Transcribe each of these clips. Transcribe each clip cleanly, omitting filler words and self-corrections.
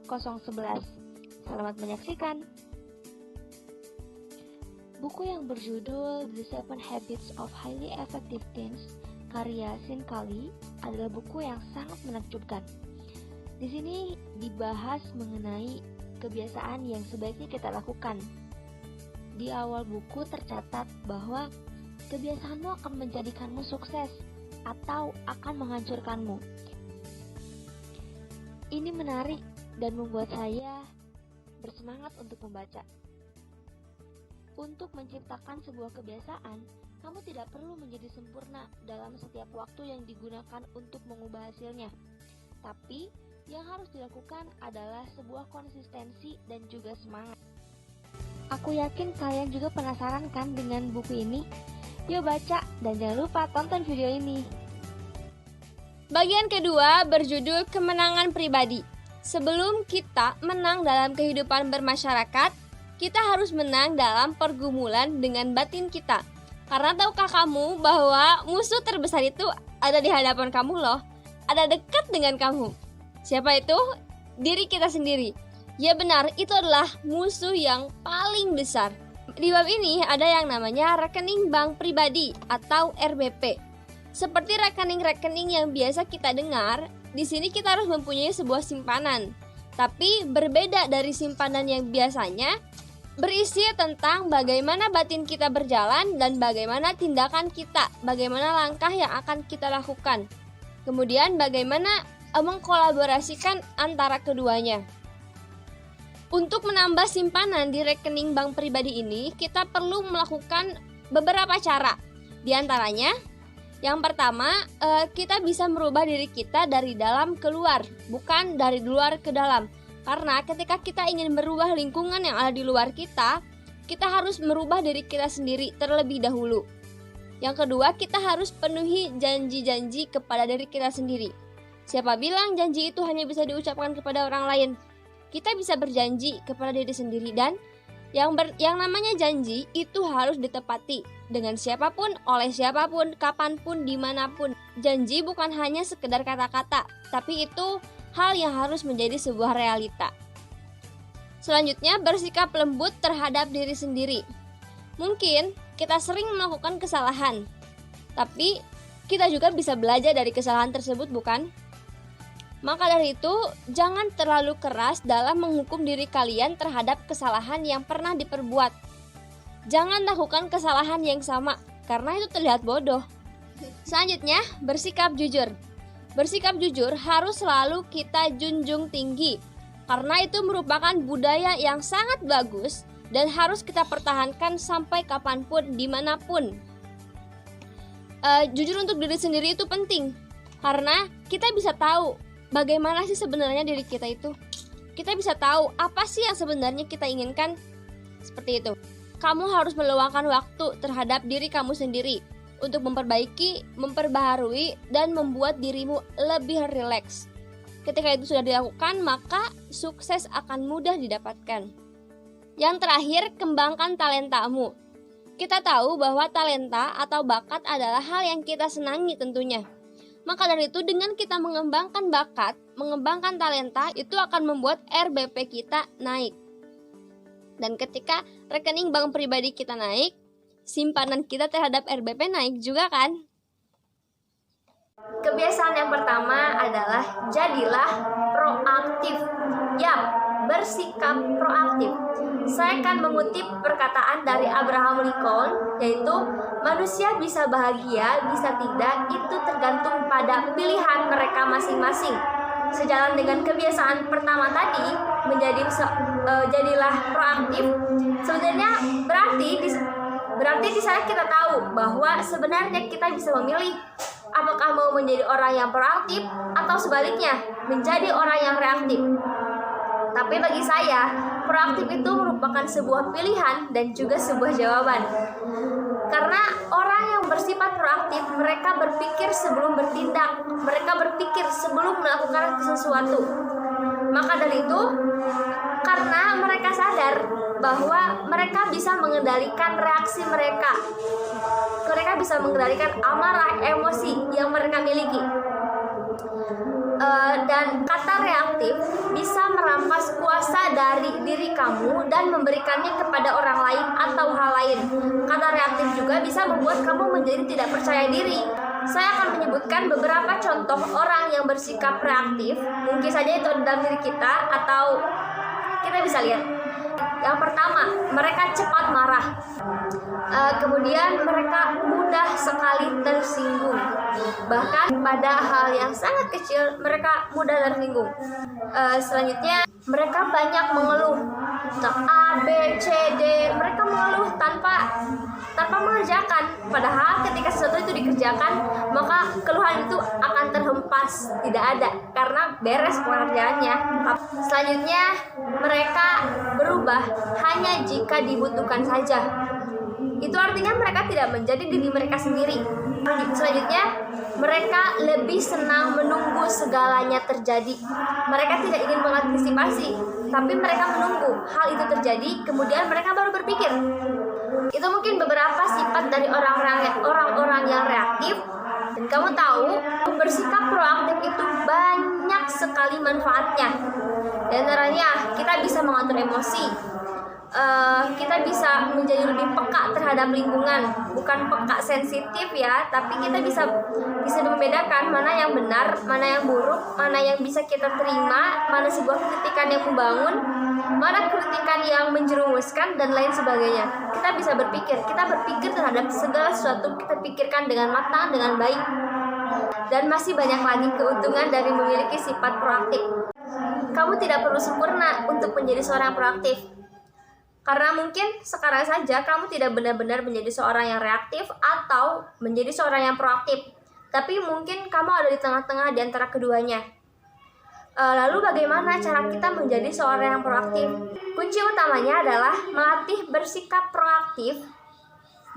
011. Selamat menyaksikan. Buku yang berjudul The 7 Habits of Highly Effective Teens karya Sean Cawley adalah buku yang sangat menakjubkan. Di sini dibahas mengenai kebiasaan yang sebaiknya kita lakukan. Di awal buku tercatat bahwa kebiasaanmu akan menjadikanmu sukses atau akan menghancurkanmu. Ini menarik dan membuat saya bersemangat untuk membaca. Untuk menciptakan sebuah kebiasaan, kamu tidak perlu menjadi sempurna dalam setiap waktu yang digunakan untuk mengubah hasilnya. Tapi, yang harus dilakukan adalah sebuah konsistensi dan juga semangat. Aku yakin kalian juga penasaran kan dengan buku ini? Yuk baca dan jangan lupa tonton video ini. Bagian kedua berjudul Kemenangan Pribadi. Sebelum kita menang dalam kehidupan bermasyarakat, kita harus menang dalam pergumulan dengan batin kita. Karena tahukah kamu bahwa musuh terbesar itu ada di hadapan kamu loh, ada dekat dengan kamu. Siapa itu? Diri kita sendiri. Ya benar, itu adalah musuh yang paling besar. Di bab ini ada yang namanya rekening bank pribadi atau RBP. Seperti rekening-rekening yang biasa kita dengar, di sini kita harus mempunyai sebuah simpanan. Tapi berbeda dari simpanan yang biasanya, berisi tentang bagaimana batin kita berjalan dan bagaimana tindakan kita, bagaimana langkah yang akan kita lakukan. Kemudian bagaimana mengkolaborasikan antara keduanya. Untuk menambah simpanan di rekening bank pribadi ini, kita perlu melakukan beberapa cara. Di antaranya, yang pertama, kita bisa merubah diri kita dari dalam ke luar, bukan dari luar ke dalam. Karena ketika kita ingin merubah lingkungan yang ada di luar kita harus merubah diri kita sendiri terlebih dahulu. Yang kedua, kita harus penuhi janji-janji kepada diri kita sendiri. Siapa bilang janji itu hanya bisa diucapkan kepada orang lain? Kita bisa berjanji kepada diri sendiri dan yang namanya janji itu harus ditepati dengan siapapun, oleh siapapun, kapanpun, dimanapun. Janji bukan hanya sekedar kata-kata, tapi itu hal yang harus menjadi sebuah realita. Selanjutnya, bersikap lembut terhadap diri sendiri. Mungkin kita sering melakukan kesalahan, tapi kita juga bisa belajar dari kesalahan tersebut, bukan? Maka dari itu, jangan terlalu keras dalam menghukum diri kalian terhadap kesalahan yang pernah diperbuat. Jangan lakukan kesalahan yang sama, karena itu terlihat bodoh. Selanjutnya, bersikap jujur. Bersikap jujur harus selalu kita junjung tinggi, karena itu merupakan budaya yang sangat bagus dan harus kita pertahankan sampai kapanpun, dimanapun. Jujur untuk diri sendiri itu penting, karena kita bisa tahu bagaimana sih sebenarnya diri kita itu. Kita bisa tahu apa sih yang sebenarnya kita inginkan. Seperti itu. Kamu harus meluangkan waktu terhadap diri kamu sendiri untuk memperbaiki, memperbaharui, dan membuat dirimu lebih rileks. Ketika itu sudah dilakukan, maka sukses akan mudah didapatkan. Yang terakhir, kembangkan talentamu. Kita tahu bahwa talenta atau bakat adalah hal yang kita senangi tentunya. Maka dari itu, dengan kita mengembangkan bakat, mengembangkan talenta, itu akan membuat RBP kita naik. Dan ketika rekening bank pribadi kita naik, simpanan kita terhadap RBP naik juga kan? Kebiasaan yang pertama adalah jadilah proaktif. Yap, bersikap proaktif. Saya akan mengutip perkataan dari Abraham Lincoln, yaitu manusia bisa bahagia, bisa tidak, itu tergantung pada pilihan mereka masing-masing. Sejalan dengan kebiasaan pertama tadi, jadilah proaktif. Sebenarnya berarti di sana kita tahu bahwa sebenarnya kita bisa memilih apakah mau menjadi orang yang proaktif atau sebaliknya menjadi orang yang reaktif. Tapi bagi saya, proaktif itu merupakan sebuah pilihan dan juga sebuah jawaban. Karena orang yang bersifat proaktif, mereka berpikir sebelum bertindak, mereka berpikir sebelum melakukan sesuatu. Maka dari itu, karena mereka sadar bahwa mereka bisa mengendalikan reaksi mereka bisa mengendalikan amarah, emosi yang mereka miliki. Dan kata reaktif bisa merampas dari diri kamu dan memberikannya kepada orang lain atau hal lain. Kata reaktif juga bisa membuat kamu menjadi tidak percaya diri. Saya akan menyebutkan beberapa contoh orang yang bersikap reaktif. Mungkin saja itu dalam diri kita atau kita bisa lihat. Yang pertama, mereka cepat marah. Kemudian mereka mudah sekali tersinggung. Bahkan pada hal yang sangat kecil mereka mudah tersinggung. Selanjutnya, mereka banyak mengeluh. A, B, C, D. Mereka mengeluh tanpa mengerjakan. Padahal ketika sesuatu itu dikerjakan, maka keluhan itu akan terhempas, tidak ada, karena beres pekerjaannya. Selanjutnya, mereka berubah hanya jika dibutuhkan saja. Itu artinya mereka tidak menjadi diri mereka sendiri. Selanjutnya, mereka lebih senang menunggu segalanya terjadi. Mereka tidak ingin mengantisipasi, tapi mereka menunggu hal itu terjadi, kemudian mereka baru berpikir. Itu mungkin beberapa sifat dari orang-orang yang reaktif. Dan kamu tahu, bersikap proaktif itu banyak sekali manfaatnya. Di antaranya, kita bisa mengatur emosi. Kita bisa menjadi lebih peka terhadap lingkungan, bukan peka sensitif ya, tapi kita bisa membedakan mana yang benar, mana yang buruk, mana yang bisa kita terima, mana sebuah kritikan yang membangun, mana kritikan yang menjerumuskan, dan lain sebagainya. Kita bisa berpikir terhadap segala sesuatu, kita pikirkan dengan matang, dengan baik. Dan masih banyak lagi keuntungan dari memiliki sifat proaktif. Kamu tidak perlu sempurna untuk menjadi seorang proaktif. Karena mungkin sekarang saja kamu tidak benar-benar menjadi seorang yang reaktif atau menjadi seorang yang proaktif. Tapi mungkin kamu ada di tengah-tengah di antara keduanya. Lalu bagaimana cara kita menjadi seorang yang proaktif? Kunci utamanya adalah melatih bersikap proaktif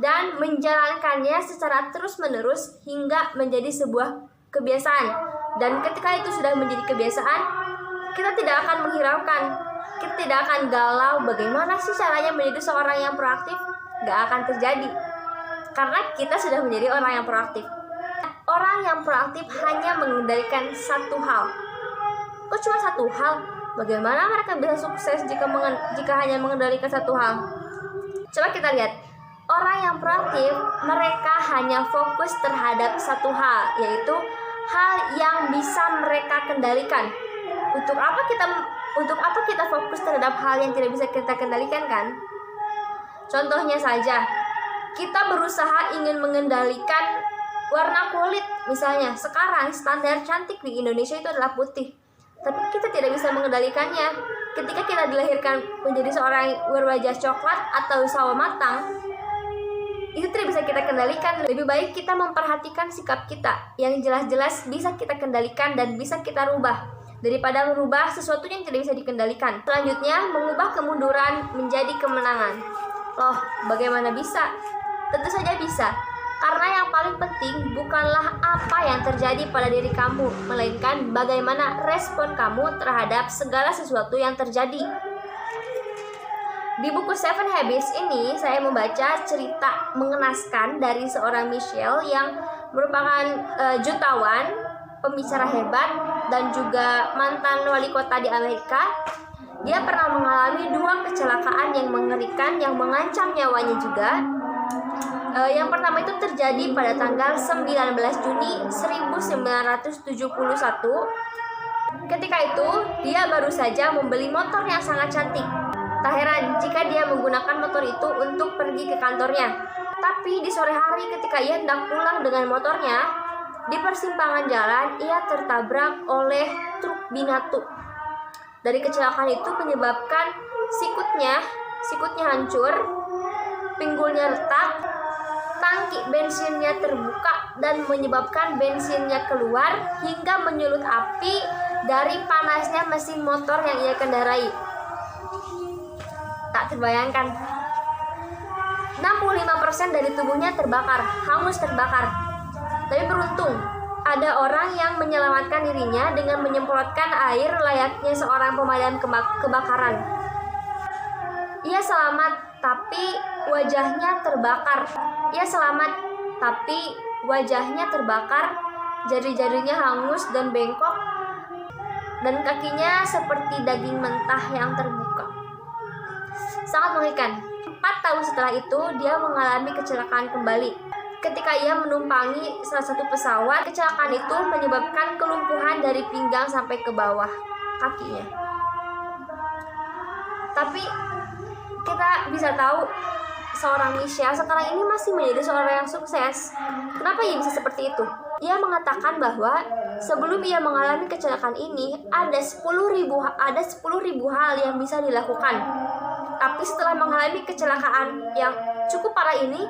dan menjalankannya secara terus-menerus hingga menjadi sebuah kebiasaan. Dan ketika itu sudah menjadi kebiasaan, kita tidak akan menghiraukan. Kita tidak akan galau bagaimana sih caranya menjadi seorang yang proaktif. Gak akan terjadi, karena kita sudah menjadi orang yang proaktif. Orang yang proaktif hanya mengendalikan satu hal. Kok cuma satu hal? Bagaimana mereka bisa sukses jika hanya mengendalikan satu hal? Coba kita lihat. Orang yang proaktif, mereka hanya fokus terhadap satu hal, yaitu hal yang bisa mereka kendalikan. Untuk apa kita fokus terhadap hal yang tidak bisa kita kendalikan, kan? Contohnya saja, kita berusaha ingin mengendalikan warna kulit. Misalnya, sekarang standar cantik di Indonesia itu adalah putih. Tapi kita tidak bisa mengendalikannya. Ketika kita dilahirkan menjadi seorang berwajah coklat atau sawo matang, itu tidak bisa kita kendalikan. Lebih baik kita memperhatikan sikap kita yang jelas-jelas bisa kita kendalikan dan bisa kita rubah, daripada merubah sesuatu yang tidak bisa dikendalikan. Selanjutnya, mengubah kemunduran menjadi kemenangan. Loh, bagaimana bisa? Tentu saja bisa. Karena yang paling penting bukanlah apa yang terjadi pada diri kamu, melainkan bagaimana respon kamu terhadap segala sesuatu yang terjadi. Di buku Seven Habits ini, saya membaca cerita mengenaskan dari seorang Michelle yang merupakan jutawan, pembicara hebat, dan juga mantan wali kota di Amerika. Dia pernah mengalami 2 kecelakaan yang mengerikan yang mengancam nyawanya juga. Yang pertama itu terjadi pada tanggal 19 Juni 1971. Ketika itu, dia baru saja membeli motor yang sangat cantik. Tak heran jika dia menggunakan motor itu untuk pergi ke kantornya. Tapi di sore hari ketika ia hendak pulang dengan motornya, di persimpangan jalan, ia tertabrak oleh truk binatu. Dari kecelakaan itu menyebabkan sikutnya hancur, pinggulnya retak, tangki bensinnya terbuka dan menyebabkan bensinnya keluar hingga menyulut api dari panasnya mesin motor yang ia kendarai. Tak terbayangkan. 65% dari tubuhnya hangus terbakar. Tapi beruntung, ada orang yang menyelamatkan dirinya dengan menyemprotkan air layaknya seorang pemadam kebakaran. Ia selamat, tapi wajahnya terbakar. Jari-jarinya hangus dan bengkok. dan kakinya seperti daging mentah yang terbuka. Sangat mengerikan. 4 tahun setelah itu, dia mengalami kecelakaan kembali. Ketika ia menumpangi salah satu pesawat, kecelakaan itu menyebabkan kelumpuhan dari pinggang sampai ke bawah kakinya. Tapi kita bisa tahu seorang Michelle sekarang ini masih menjadi seorang yang sukses. Kenapa ia bisa seperti itu? Ia mengatakan bahwa sebelum ia mengalami kecelakaan ini ada 10.000 hal yang bisa dilakukan. Tapi setelah mengalami kecelakaan yang cukup parah ini,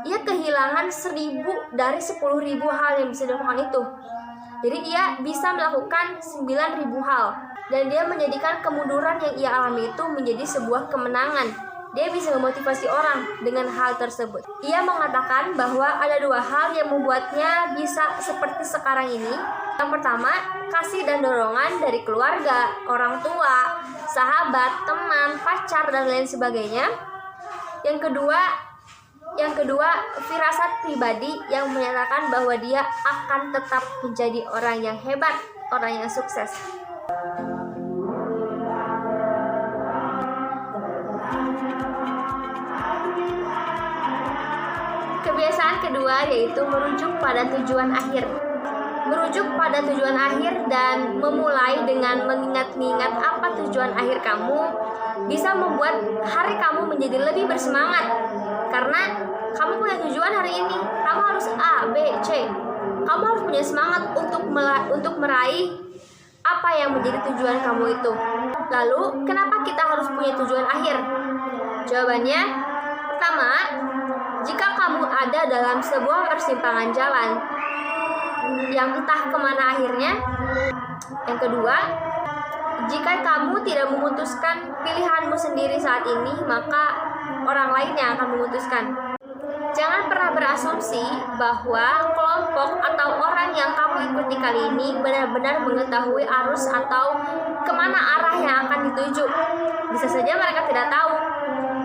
ia kehilangan 1.000 dari 10.000 hal yang bisa dilakukan itu. Jadi ia bisa melakukan 9.000 hal. Dan dia menjadikan kemunduran yang ia alami itu menjadi sebuah kemenangan. Dia bisa memotivasi orang dengan hal tersebut. Ia mengatakan bahwa ada 2 hal yang membuatnya bisa seperti sekarang ini. Yang pertama, kasih dan dorongan dari keluarga, orang tua, sahabat, teman, pacar, dan lain sebagainya. Yang kedua, firasat pribadi yang menyatakan bahwa dia akan tetap menjadi orang yang hebat, orang yang sukses. Kebiasaan kedua yaitu merujuk pada tujuan akhir. Merujuk pada tujuan akhir dan memulai dengan mengingat-ingat apa tujuan akhir kamu bisa membuat hari kamu menjadi lebih bersemangat. Karena kamu punya tujuan hari ini, kamu harus A, B, C. Kamu harus punya semangat untuk meraih apa yang menjadi tujuan kamu itu. Lalu, kenapa kita harus punya tujuan akhir? Jawabannya, pertama, jika kamu ada dalam sebuah persimpangan jalan yang entah kemana akhirnya. Yang kedua, jika kamu tidak memutuskan pilihanmu sendiri saat ini, maka orang lain yang akan memutuskan. Jangan pernah berasumsi bahwa kelompok atau orang yang kamu ikuti kali ini benar-benar mengetahui arus atau kemana arah yang akan dituju. Bisa saja mereka tidak tahu.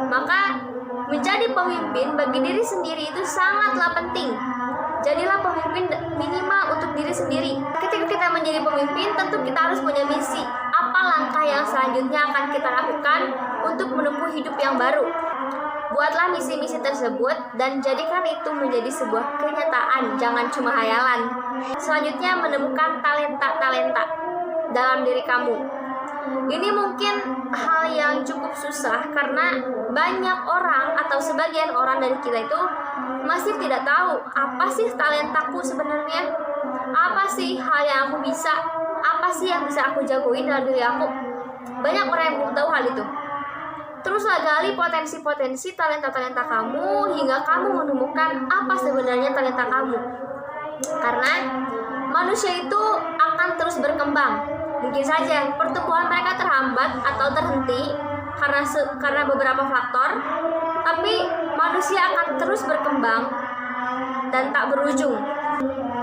Maka menjadi pemimpin bagi diri sendiri itu sangatlah penting. Jadilah pemimpin minimal untuk diri sendiri. Ketika kita menjadi pemimpin, tentu kita harus punya misi. Apa langkah yang selanjutnya akan kita lakukan untuk menempuh hidup yang baru? Buatlah misi-misi tersebut dan jadikan itu menjadi sebuah kenyataan, jangan cuma hayalan. Selanjutnya, menemukan talenta-talenta dalam diri kamu. Ini mungkin hal yang cukup susah karena banyak orang atau sebagian orang dari kita itu masih tidak tahu apa sih talentaku sebenarnya, apa sih hal yang aku bisa, apa sih yang bisa aku jagoin dalam diri aku. Banyak orang yang belum tahu hal itu. Teruslah gali potensi-potensi talenta-talenta kamu hingga kamu menemukan apa sebenarnya talenta kamu. Karena manusia itu akan terus berkembang. Mungkin saja pertumbuhan mereka terhambat atau terhenti karena beberapa faktor, tapi manusia akan terus berkembang dan tak berujung.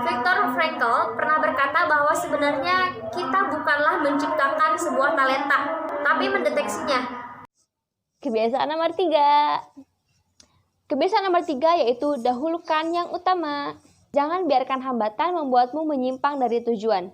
Viktor Frankl pernah berkata bahwa sebenarnya kita bukanlah menciptakan sebuah talenta, tapi mendeteksinya. Kebiasaan nomor 3. Kebiasaan nomor 3 yaitu dahulukan yang utama. Jangan biarkan hambatan membuatmu menyimpang dari tujuan.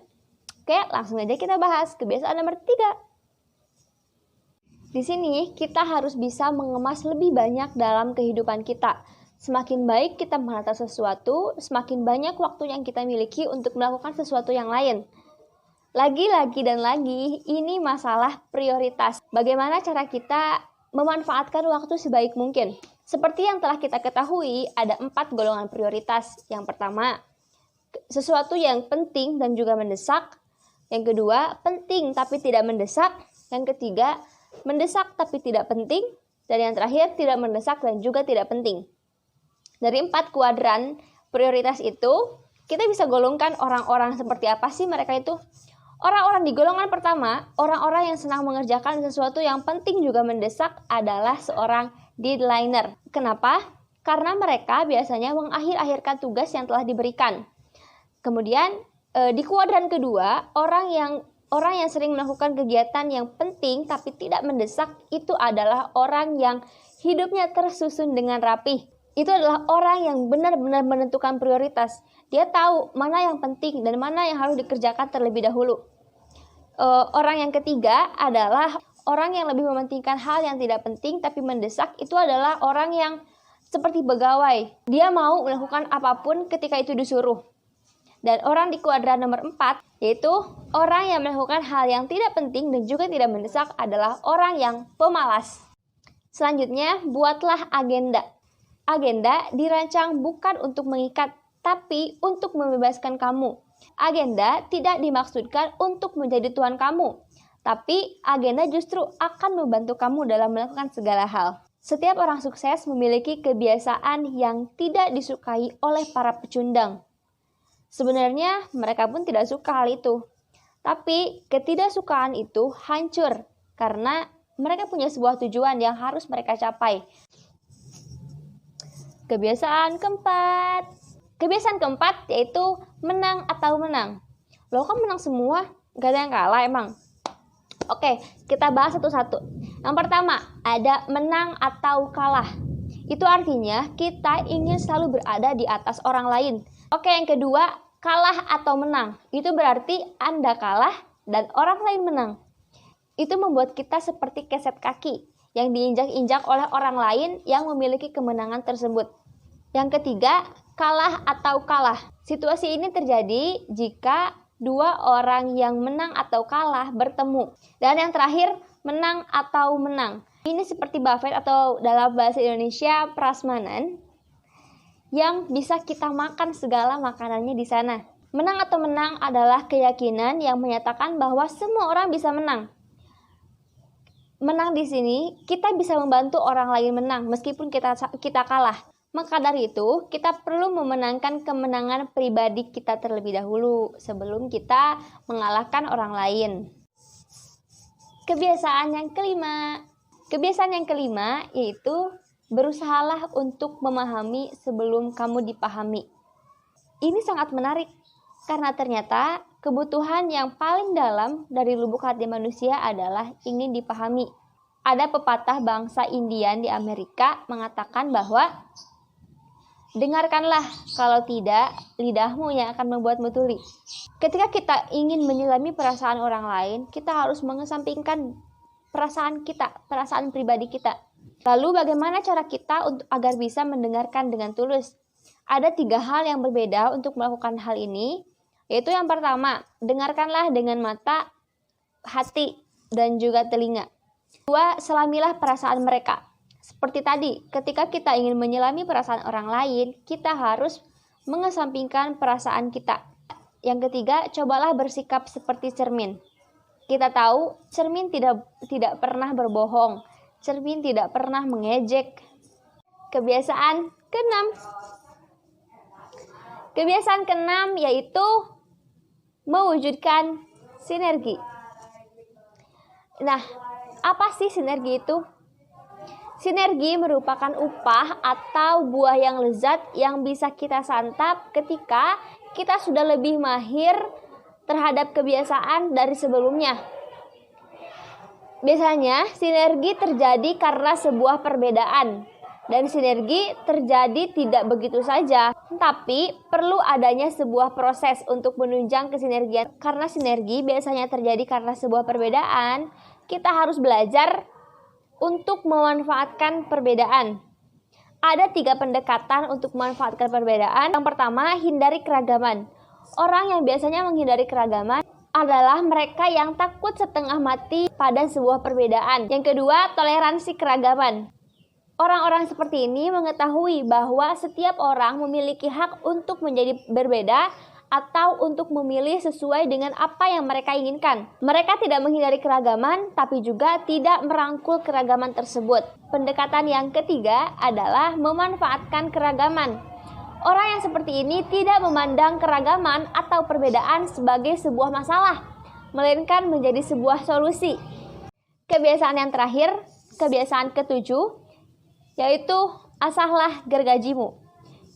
Oke, langsung aja kita bahas kebiasaan nomor 3. Di sini kita harus bisa mengemas lebih banyak dalam kehidupan kita. Semakin baik kita menata sesuatu, semakin banyak waktu yang kita miliki untuk melakukan sesuatu yang lain. Lagi-lagi dan lagi, ini masalah prioritas. Bagaimana cara kita memanfaatkan waktu sebaik mungkin? Seperti yang telah kita ketahui, ada 4 golongan prioritas. Yang pertama, sesuatu yang penting dan juga mendesak. Yang kedua, penting tapi tidak mendesak. Yang ketiga, mendesak tapi tidak penting. Dan yang terakhir, tidak mendesak dan juga tidak penting. Dari 4 kuadran prioritas itu, kita bisa golongkan orang-orang seperti apa sih mereka itu? Orang-orang di golongan pertama, orang-orang yang senang mengerjakan sesuatu yang penting juga mendesak adalah seorang deadliner. Kenapa? Karena mereka biasanya mengakhir-akhirkan tugas yang telah diberikan. Kemudian, di kuadran kedua, orang yang sering melakukan kegiatan yang penting tapi tidak mendesak itu adalah orang yang hidupnya tersusun dengan rapih. Itu adalah orang yang benar-benar menentukan prioritas. Dia tahu mana yang penting dan mana yang harus dikerjakan terlebih dahulu. Orang yang ketiga adalah orang yang lebih mementingkan hal yang tidak penting tapi mendesak. Itu adalah orang yang seperti pegawai. Dia mau melakukan apapun ketika itu disuruh. Dan orang di kuadran nomor 4, yaitu orang yang melakukan hal yang tidak penting dan juga tidak mendesak, adalah orang yang pemalas. Selanjutnya, buatlah agenda. Agenda dirancang bukan untuk mengikat, tapi untuk membebaskan kamu. Agenda tidak dimaksudkan untuk menjadi tuan kamu, tapi agenda justru akan membantu kamu dalam melakukan segala hal. Setiap orang sukses memiliki kebiasaan yang tidak disukai oleh para pecundang. Sebenarnya mereka pun tidak suka hal itu. Tapi ketidaksukaan itu hancur karena mereka punya sebuah tujuan yang harus mereka capai. Kebiasaan keempat yaitu menang atau menang. Loh, kan menang semua? Gak ada yang kalah emang? Oke, kita bahas satu-satu. Yang pertama, ada menang atau kalah. Itu artinya kita ingin selalu berada di atas orang lain. Oke, yang kedua, kalah atau menang. Itu berarti Anda kalah dan orang lain menang. Itu membuat kita seperti keset kaki yang diinjak-injak oleh orang lain yang memiliki kemenangan tersebut. Yang ketiga, kalah atau kalah. Situasi ini terjadi jika dua orang yang menang atau kalah bertemu. Dan yang terakhir, menang atau menang. Ini seperti Buffet atau dalam bahasa Indonesia prasmanan yang bisa kita makan segala makanannya di sana. Menang atau menang adalah keyakinan yang menyatakan bahwa semua orang bisa menang. Menang di sini, kita bisa membantu orang lain menang meskipun kita kalah. Maka dari itu, kita perlu memenangkan kemenangan pribadi kita terlebih dahulu sebelum kita mengalahkan orang lain. Kebiasaan yang kelima yaitu berusahalah untuk memahami sebelum kamu dipahami. Ini sangat menarik karena ternyata kebutuhan yang paling dalam dari lubuk hati manusia adalah ingin dipahami. Ada pepatah bangsa Indian di Amerika mengatakan bahwa dengarkanlah, kalau tidak, lidahmu yang akan membuatmu tuli. Ketika kita ingin menyelami perasaan orang lain, kita harus mengesampingkan perasaan kita, perasaan pribadi kita. Lalu bagaimana cara kita agar bisa mendengarkan dengan tulus? Ada 3 hal yang berbeda untuk melakukan hal ini, yaitu yang pertama, dengarkanlah dengan mata, hati, dan juga telinga. 2, selamilah perasaan mereka. Seperti tadi, ketika kita ingin menyelami perasaan orang lain, kita harus mengesampingkan perasaan kita. Yang ketiga, cobalah bersikap seperti cermin. Kita tahu, cermin tidak pernah berbohong. Cermin tidak pernah mengejek. Kebiasaan keenam yaitu mewujudkan sinergi. Nah, apa sih sinergi itu? Sinergi merupakan upah atau buah yang lezat yang bisa kita santap ketika kita sudah lebih mahir terhadap kebiasaan dari sebelumnya. Biasanya, sinergi terjadi karena sebuah perbedaan. Dan sinergi terjadi tidak begitu saja, tapi perlu adanya sebuah proses untuk menunjang kesinergian. Karena sinergi biasanya terjadi karena sebuah perbedaan, kita harus belajar untuk memanfaatkan perbedaan. Ada 3 pendekatan untuk memanfaatkan perbedaan. Yang pertama, hindari keragaman. Orang yang biasanya menghindari keragaman adalah mereka yang takut setengah mati pada sebuah perbedaan. Yang kedua, toleransi keragaman. Orang-orang seperti ini mengetahui bahwa setiap orang memiliki hak untuk menjadi berbeda atau untuk memilih sesuai dengan apa yang mereka inginkan. Mereka tidak menghindari keragaman, tapi juga tidak merangkul keragaman tersebut. Pendekatan yang ketiga adalah memanfaatkan keragaman. Orang yang seperti ini tidak memandang keragaman atau perbedaan sebagai sebuah masalah, melainkan menjadi sebuah solusi. Kebiasaan yang terakhir, kebiasaan ketujuh, yaitu asahlah gergajimu.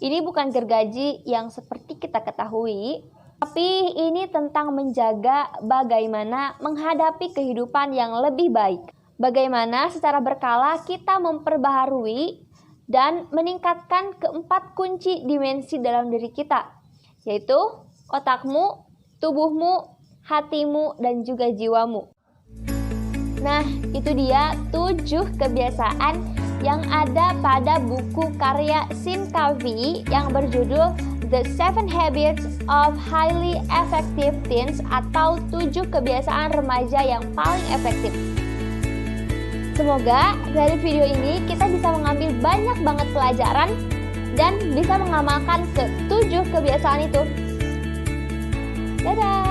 Ini bukan gergaji yang seperti kita ketahui, tapi ini tentang menjaga bagaimana menghadapi kehidupan yang lebih baik. Bagaimana secara berkala kita memperbaharui dan meningkatkan keempat kunci dimensi dalam diri kita, yaitu otakmu, tubuhmu, hatimu, dan juga jiwamu. Nah, itu dia 7 kebiasaan yang ada pada buku karya Sean Covey yang berjudul The 7 Habits of Highly Effective Teens atau 7 kebiasaan remaja yang paling efektif. Semoga dari video ini kita bisa mengambil banyak banget pelajaran dan bisa mengamalkan ke 7 kebiasaan itu. Dadah!